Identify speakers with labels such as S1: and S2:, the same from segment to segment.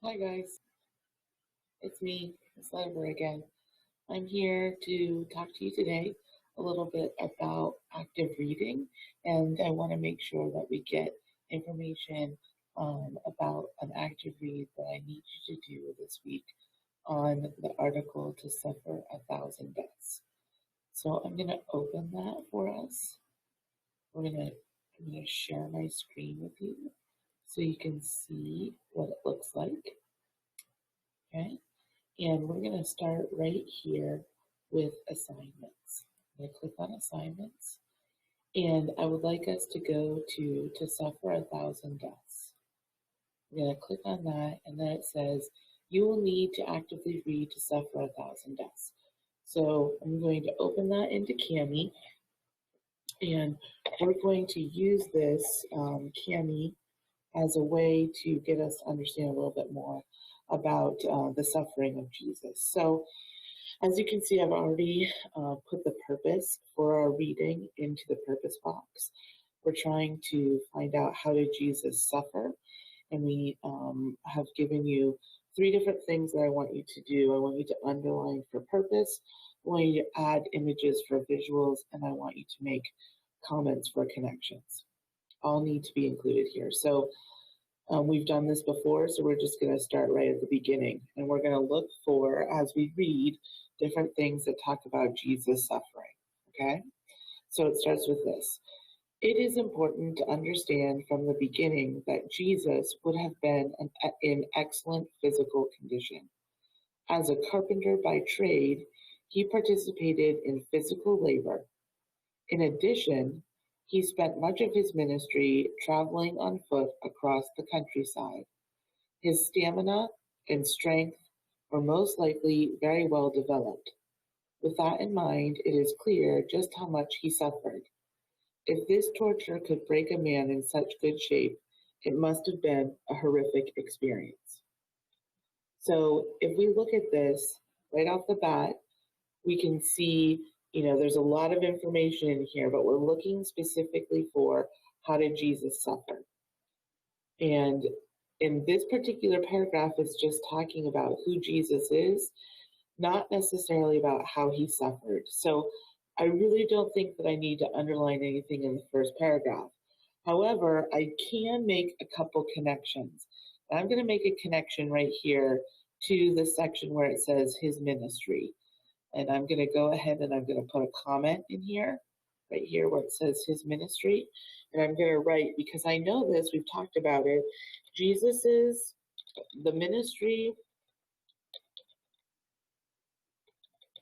S1: Hi guys, it's me, it's Lever again. I'm here to talk to you today a little bit about active reading, and I want to make sure that we get information about an active read that I need you to do this week on the article To Suffer a Thousand Deaths. So I'm going to open that for us. I'm going to share my screen with you so you can see what it looks like. Okay. And we're going to start right here with assignments. I'm going to click on assignments. And I would like us to go to Suffer a Thousand Deaths. I'm going to click on that, and then it says, you will need to actively read To Suffer a Thousand Deaths. So I'm going to open that into Kami, and we're going to use this Kami as a way to get us to understand a little bit more about the suffering of Jesus. So as you can see, I've already put the purpose for our reading into the purpose box. We're trying to find out, how did Jesus suffer? And we have given you 3 different things that I want you to do. I want you to underline for purpose, I want you to add images for visuals, and I want you to make comments for connections. All need to be included here. So we've done this before, so we're just going to start right at the beginning. And we're going to look for, as we read, different things that talk about Jesus suffering. Okay? So it starts with this. It is important to understand from the beginning that Jesus would have been in excellent physical condition. As a carpenter by trade, he participated in physical labor. In addition, he spent much of his ministry traveling on foot across the countryside. His stamina and strength were most likely very well developed. With that in mind, it is clear just how much he suffered. If this torture could break a man in such good shape, it must have been a horrific experience. So if we look at this right off the bat, we can see, there's a lot of information in here, but we're looking specifically for, how did Jesus suffer? And in this particular paragraph, it's just talking about who Jesus is, not necessarily about how he suffered. So I really don't think that I need to underline anything in the first paragraph. However, I can make a couple connections. I'm going to make a connection right here to the section where it says his ministry. And I'm going to go ahead and I'm going to put a comment in here, right here where it says his ministry. And I'm going to write, because I know this, we've talked about it, the ministry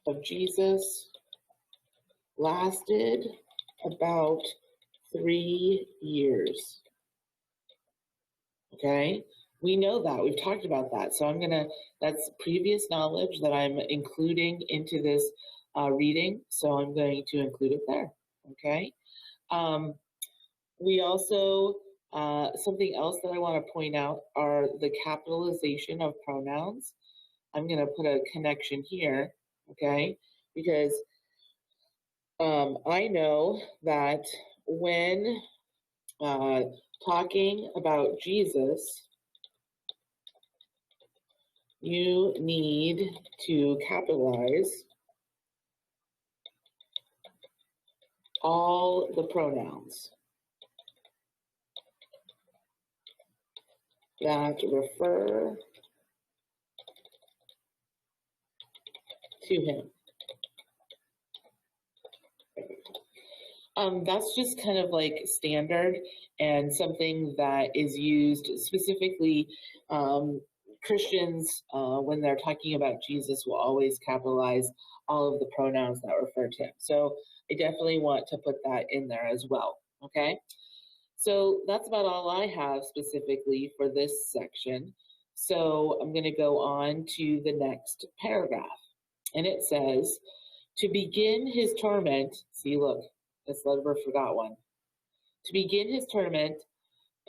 S1: of Jesus lasted about 3 years. Okay? We know that. We've talked about that. So that's previous knowledge that I'm including into this reading. So I'm going to include it there. Okay? We also, something else that I want to point out are the capitalization of pronouns. I'm going to put a connection here, okay? Because I know that when talking about Jesus, you need to capitalize all the pronouns that refer to him. That's just kind of like standard and something that is used specifically. Christians, when they're talking about Jesus, will always capitalize all of the pronouns that refer to him. So I definitely want to put that in there as well, okay? So that's about all I have specifically for this section. So I'm going to go on to the next paragraph. And it says, to begin his torment, see, look, this letter forgot one. To begin his torment,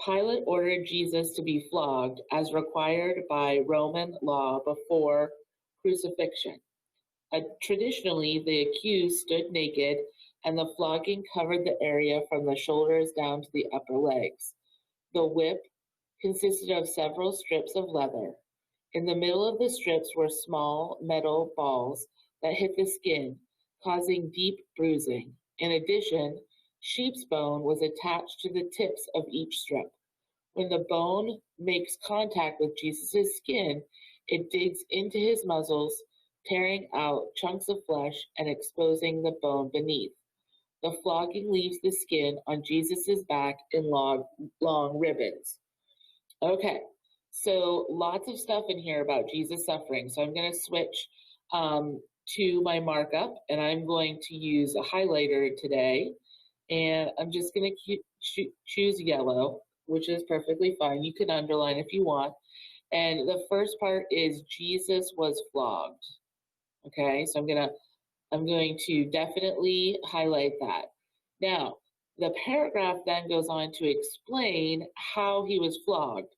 S1: Pilate ordered Jesus to be flogged as required by Roman law before crucifixion. Traditionally, the accused stood naked, and the flogging covered the area from the shoulders down to the upper legs. The whip consisted of several strips of leather. In the middle of the strips were small metal balls that hit the skin, causing deep bruising. In addition, sheep's bone was attached to the tips of each strip. When the bone makes contact with Jesus' skin, it digs into his muscles, tearing out chunks of flesh and exposing the bone beneath. The flogging leaves the skin on Jesus' back in long ribbons. Okay, so lots of stuff in here about Jesus suffering. So I'm going to switch to my markup, and I'm going to use a highlighter today. And I'm just going to choose yellow, which is perfectly fine. You can underline if you want. And the first part is Jesus was flogged. Okay, so I'm going to definitely highlight that. Now, the paragraph then goes on to explain how he was flogged.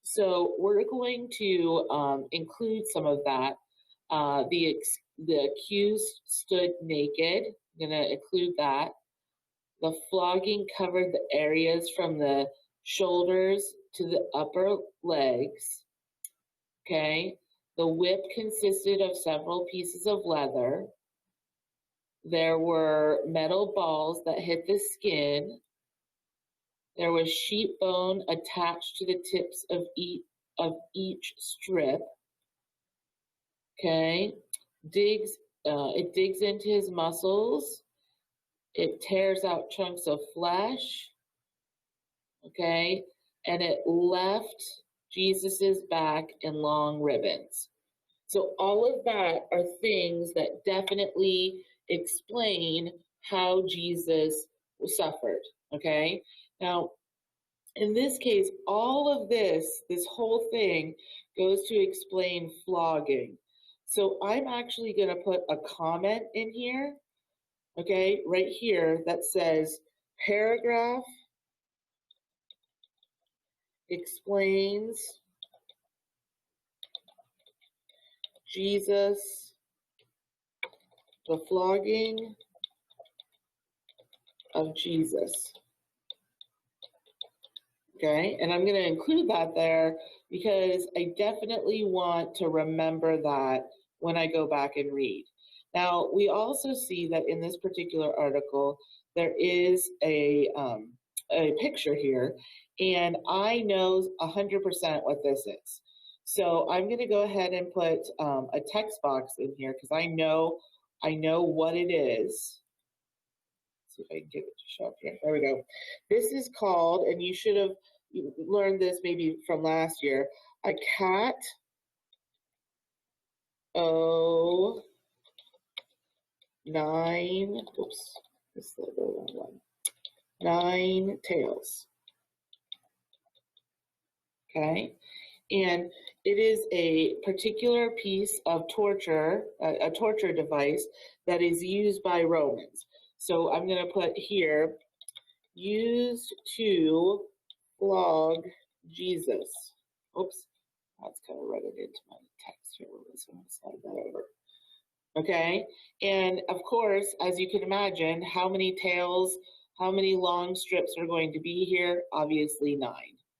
S1: So we're going to include some of that. The accused stood naked. I'm going to include that. The flogging covered the areas from the shoulders to the upper legs. Okay. The whip consisted of several pieces of leather. There were metal balls that hit the skin. There was sheep bone attached to the tips of each strip. Okay. It digs into his muscles. It tears out chunks of flesh. Okay. And it left Jesus's back in long ribbons. So all of that are things that definitely explain how Jesus suffered. Okay. Now, in this case, all of this whole thing goes to explain flogging. So I'm actually going to put a comment in here, okay, right here that says paragraph explains Jesus, the flogging of Jesus. Okay, and I'm going to include that there because I definitely want to remember that when I go back and read. Now, we also see that in this particular article, there is a picture here, and I know 100% what this is. So I'm going to go ahead and put a text box in here because I know what it is. Let's see if I can get it to show up here. There we go. This is called, and you should have learned this maybe from last year, a cat O 9. Oops, this is the wrong one. 9 tails. Okay, and it is a particular piece of torture, a torture device that is used by Romans. So I'm going to put here, used to flog Jesus. Oops, that's kind of running into my text here. So I'm going to slide that over. Okay, and of course, as you can imagine, how many tails, how many long strips are going to be here? Obviously 9.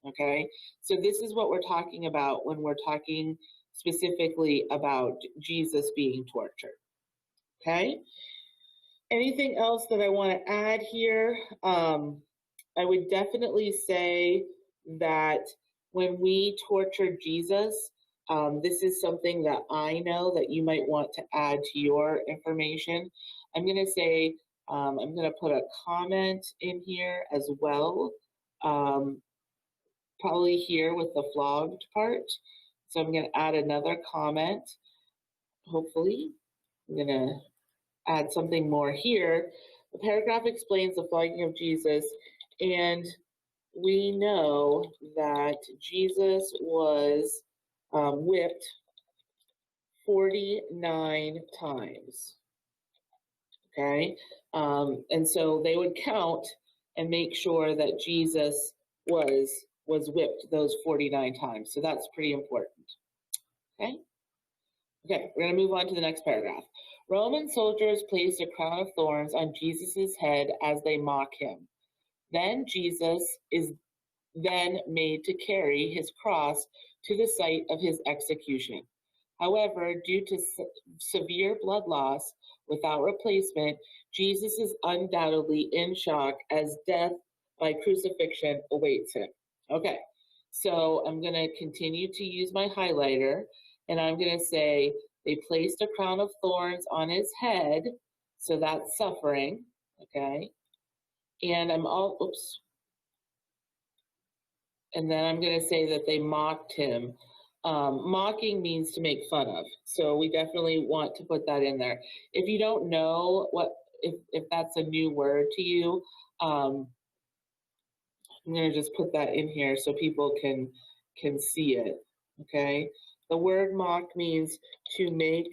S1: Okay, so this is what we're talking about when we're talking specifically about Jesus being tortured. Okay, anything else that I want to add here? I would definitely say that when we torture Jesus, this is something that I know that you might want to add to your information. I'm going to say, I'm going to put a comment in here as well. Probably here with the flogged part. So I'm going to add another comment. Hopefully, I'm going to add something more here. The paragraph explains the flogging of Jesus, and we know that Jesus was whipped 49 times. Okay, and so they would count and make sure that Jesus was whipped those 49 times. So that's pretty important. Okay. Okay, we're going to move on to the next paragraph. Roman soldiers placed a crown of thorns on Jesus' head as they mock him. Then Jesus is then made to carry his cross to the site of his execution. However, due to severe blood loss without replacement, Jesus is undoubtedly in shock as death by crucifixion awaits him. Okay, so I'm going to continue to use my highlighter, and I'm going to say they placed a crown of thorns on his head, so that's suffering, okay? And and then I'm going to say that they mocked him. Mocking means to make fun of, so we definitely want to put that in there. If you don't know if that's a new word to you, I'm going to just put that in here so people can see it. Okay, the word mock means to make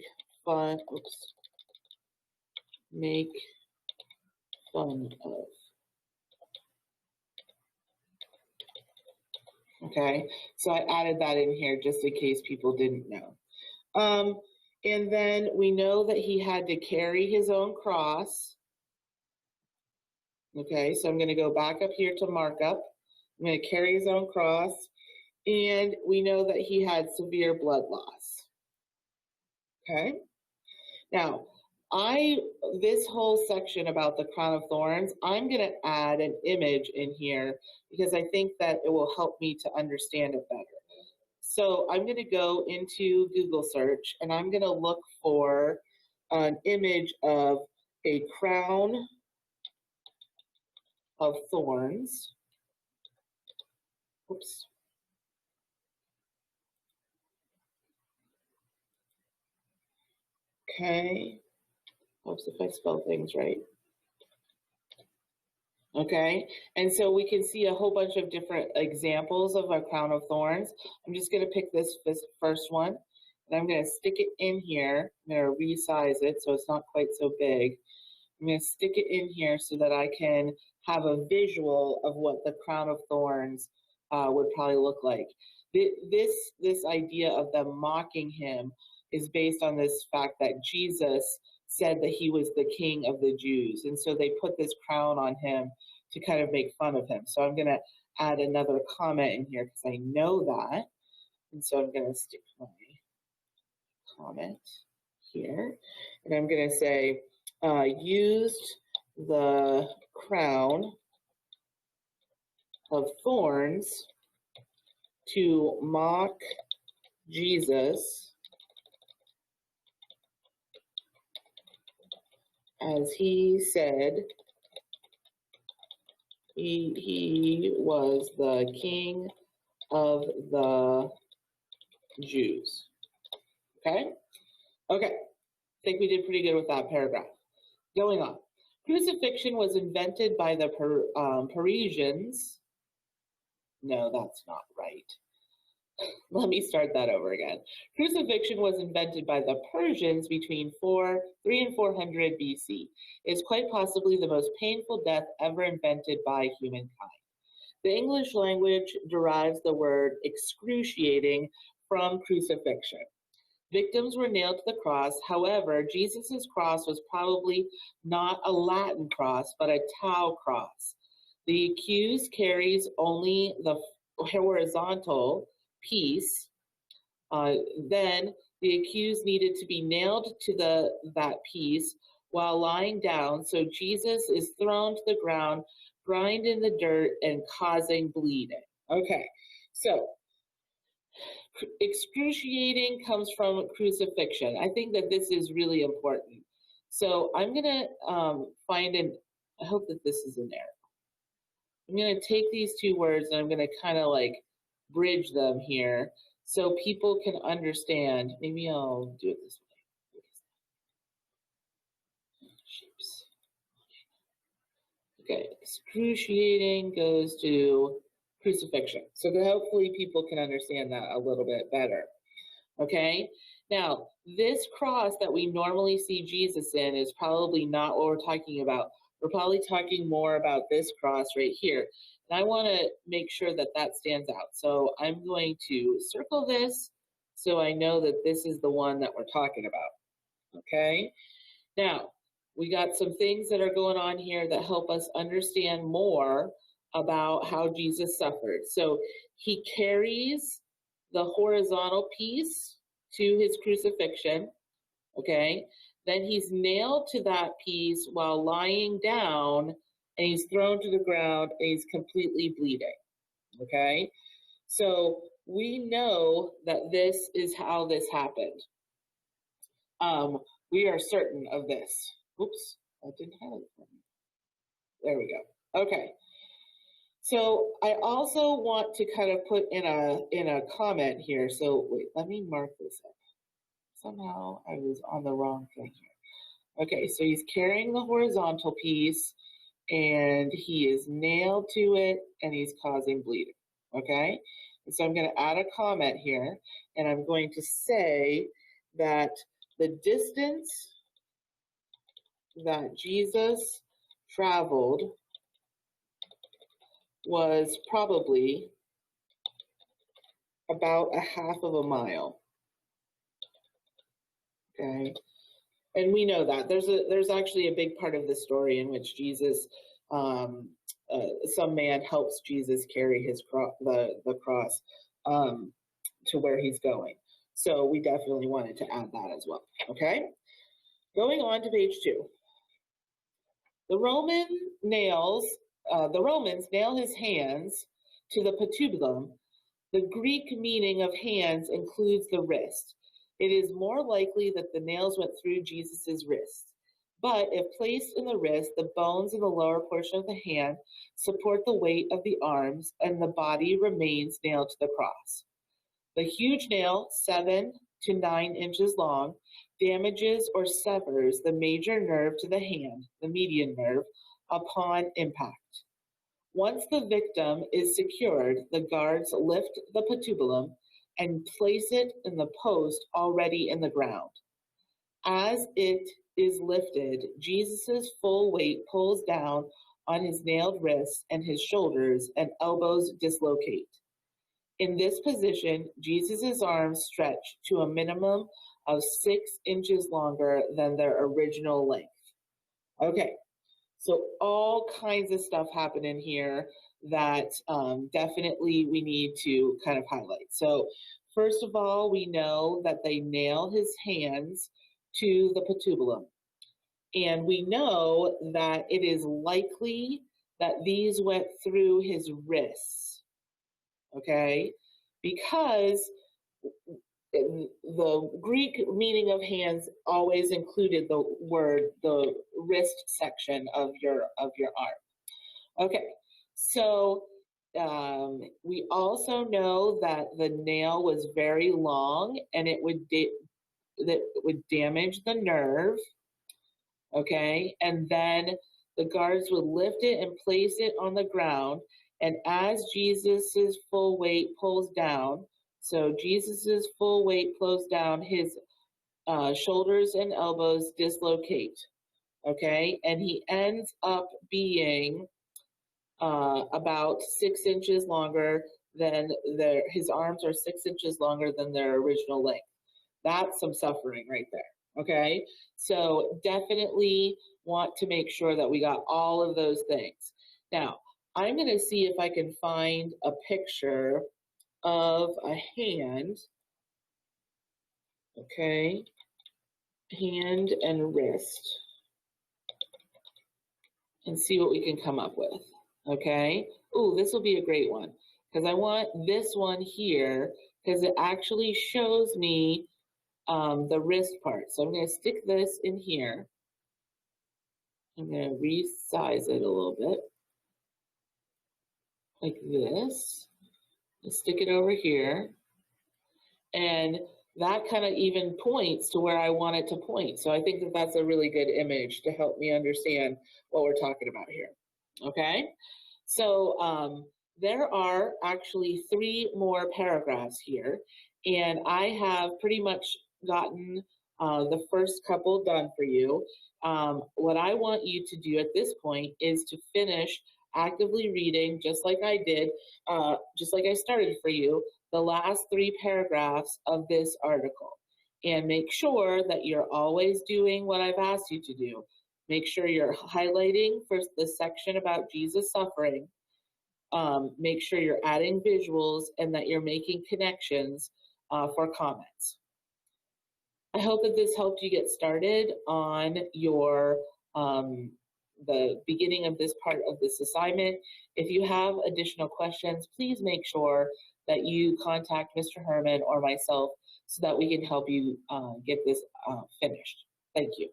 S1: fun. Make fun of. Okay, so I added that in here just in case people didn't know. And then we know that he had to carry his own cross. Okay, so I'm going to go back up here to markup. I'm going to carry his own cross. And we know that he had severe blood loss. Okay, now this whole section about the crown of thorns, I'm going to add an image in here because I think that it will help me to understand it better. So I'm going to go into Google search and I'm going to look for an image of a crown of thorns. Oops. Okay. Oops, if I spell things right. Okay, and so we can see a whole bunch of different examples of a crown of thorns. I'm just going to pick this first one, and I'm going to stick it in here. I'm going to resize it so it's not quite so big. I'm going to stick it in here so that I can have a visual of what the crown of thorns would probably look like. This idea of them mocking him is based on this fact that Jesus said that he was the king of the Jews. And so they put this crown on him to kind of make fun of him. So I'm going to add another comment in here because I know that. And so I'm going to stick my comment here. And I'm going to say, used the crown of thorns to mock Jesus as he said he was the king of the Jews. Okay? Okay. I think we did pretty good with that paragraph. Going on. Crucifixion was invented by the Parisians. No, that's not right. Let me start that over again. Crucifixion was invented by the Persians between 3 and 400 BC. It is quite possibly the most painful death ever invented by humankind. The English language derives the word excruciating from crucifixion. Victims were nailed to the cross. However, Jesus' cross was probably not a Latin cross, but a Tau cross. The accused carries only the horizontal piece. Then the accused needed to be nailed to that piece while lying down, so Jesus is thrown to the ground, grind in the dirt, and causing bleeding. Okay, so excruciating comes from crucifixion. I think that this is really important. So I'm going to find I hope that this is in there. I'm going to take these two words and I'm going to kind of like bridge them here so people can understand. Maybe I'll do it this way. Shapes. Okay, excruciating goes to crucifixion. So that hopefully people can understand that a little bit better. Okay, now this cross that we normally see Jesus in is probably not what we're talking about. We're probably talking more about this cross right here. And I want to make sure that that stands out. So I'm going to circle this so I know that this is the one that we're talking about. Okay, now we got some things that are going on here that help us understand more about how Jesus suffered. So he carries the horizontal piece to his crucifixion, okay? Then he's nailed to that piece while lying down, and he's thrown to the ground, and he's completely bleeding, okay? So we know that this is how this happened. We are certain of this. Oops, I didn't have it for me. There we go. Okay. So I also want to kind of put in a comment here. So wait, let me mark this up. Somehow I was on the wrong thing here. Okay, so he's carrying the horizontal piece and he is nailed to it and he's causing bleeding. Okay, and so I'm going to add a comment here and I'm going to say that the distance that Jesus traveled was probably about a half of a mile. Okay, and we know that there's actually a big part of the story in which Jesus, some man helps Jesus carry his the cross to where he's going. So we definitely wanted to add that as well. Okay, going on to page 2. The Romans nail his hands to the patubulum. The Greek meaning of hands includes the wrist. It is more likely that the nails went through Jesus' wrist. But if placed in the wrist, the bones in the lower portion of the hand support the weight of the arms, and the body remains nailed to the cross. The huge nail, 7 to 9 inches long, damages or severs the major nerve to the hand, the median nerve, upon impact. Once the victim is secured, the guards lift the patubulum and place it in the post already in the ground. As it is lifted, Jesus' full weight pulls down on his nailed wrists, and his shoulders and elbows dislocate. In this position, Jesus' arms stretch to a minimum of 6 inches longer than their original length. Okay, so all kinds of stuff happen in here that definitely we need to kind of highlight. So first of all, we know that they nail his hands to the patubulum. And we know that it is likely that these went through his wrists, okay? Because the Greek meaning of hands always included the wrist section of your arm. Okay, so we also know that the nail was very long and it would damage the nerve. Okay, and then the guards would lift it and place it on the ground, and as Jesus's full weight pulls down, so Jesus's full weight pulls down, his shoulders and elbows dislocate. Okay, and he ends up being about 6 inches longer than his arms are 6 inches longer than their original length. That's some suffering right there. Okay, so definitely want to make sure that we got all of those things. Now, I'm going to see if I can find a picture of a hand. Okay, hand and wrist, and see what we can come up with. Okay, ooh, this will be a great one because I want this one here because it actually shows me the wrist part. So I'm going to stick this in here. I'm going to resize it a little bit like this. And stick it over here. And that kind of even points to where I want it to point. So I think that that's a really good image to help me understand what we're talking about here. Okay, so there are actually 3 more paragraphs here, and I have pretty much gotten the first couple done for you. What I want you to do at this point is to finish actively reading, just like I did, just like I started for you, the last 3 paragraphs of this article. And make sure that you're always doing what I've asked you to do. Make sure you're highlighting first the section about Jesus suffering, make sure you're adding visuals and that you're making connections for comments. I hope that this helped you get started on your the beginning of this part of this assignment. If you have additional questions, please make sure that you contact Mr. Herman or myself so that we can help you get this finished. Thank you.